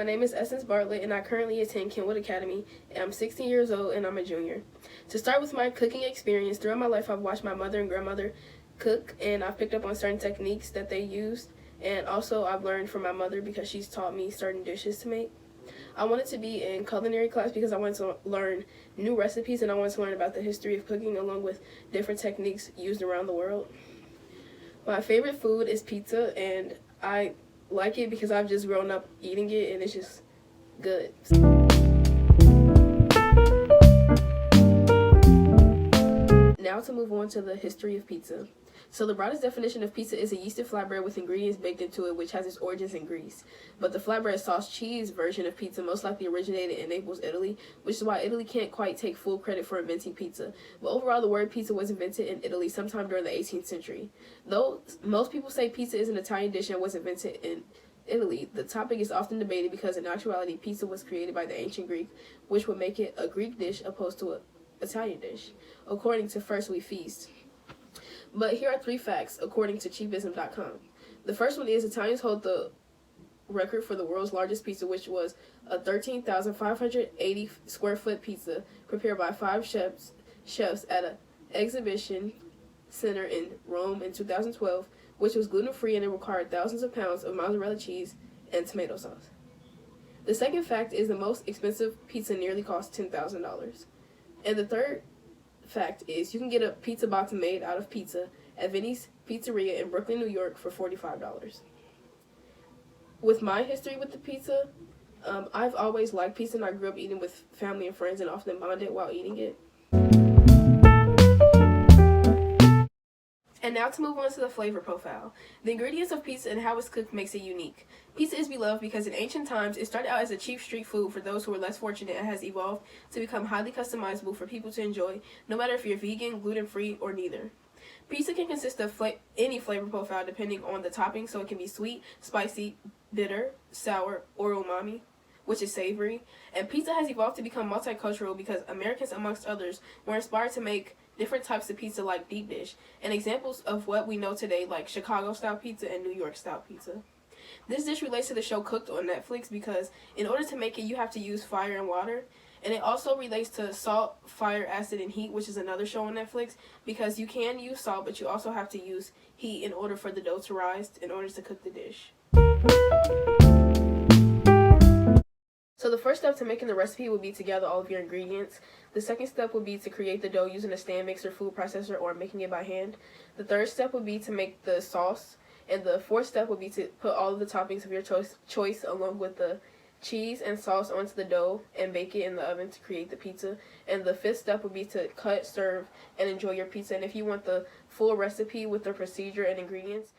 my name is Essence Bartlett, and I currently attend Kenwood Academy, and I'm 16 years old, and I'm a junior. To start with my cooking experience, throughout my life I've watched my mother and grandmother cook, and I've picked up on certain techniques that they used, and also I've learned from my mother because she's taught me certain dishes to make. I wanted to be in culinary class because I wanted to learn new recipes, and I wanted to learn about the history of cooking along with different techniques used around the world. My favorite food is pizza, and I like it because I've just grown up eating it and it's just good. Now to move on to the history of pizza. So the broadest definition of pizza is a yeasted flatbread with ingredients baked into it, which has its origins in Greece. But the flatbread sauce cheese version of pizza most likely originated in Naples, Italy, which is why Italy can't quite take full credit for inventing pizza. But overall, the word pizza was invented in Italy sometime during the 18th century. Though most people say pizza is an Italian dish and was invented in Italy, the topic is often debated because in actuality, pizza was created by the ancient Greek, which would make it a Greek dish opposed to an Italian dish, according to First We Feast. But here are 3 facts, according to cheapism.com. The first one is Italians hold the record for the world's largest pizza, which was a 13,580 square foot pizza prepared by 5 chefs at an exhibition center in Rome in 2012, which was gluten-free and it required thousands of pounds of mozzarella cheese and tomato sauce. The second fact is the most expensive pizza nearly cost $10,000. And the third fact is you can get a pizza box made out of pizza at Vinny's Pizzeria in Brooklyn, New York for $45. With my history with the pizza, I've always liked pizza, and I grew up eating with family and friends and often bonded while eating it. And now to move on to the flavor profile. The ingredients of pizza and how it's cooked makes it unique. Pizza is beloved because in ancient times, it started out as a cheap street food for those who were less fortunate and has evolved to become highly customizable for people to enjoy, no matter if you're vegan, gluten-free, or neither. Pizza can consist of any flavor profile depending on the topping, so it can be sweet, spicy, bitter, sour, or umami, which is savory. And pizza has evolved to become multicultural because Americans, amongst others, were inspired to make different types of pizza like deep dish, and examples of what we know today like Chicago-style pizza and New York-style pizza. This dish relates to the show Cooked on Netflix because in order to make it, you have to use fire and water. And it also relates to Salt, Fire, Acid, and Heat, which is another show on Netflix, because you can use salt, but you also have to use heat in order for the dough to rise, in order to cook the dish. So the first step to making the recipe would be to gather all of your ingredients. The second step would be to create the dough using a stand mixer, food processor, or making it by hand. The third step would be to make the sauce. And the fourth step would be to put all of the toppings of your choice along with the cheese and sauce onto the dough and bake it in the oven to create the pizza. And the fifth step would be to cut, serve, and enjoy your pizza. And if you want the full recipe with the procedure and ingredients,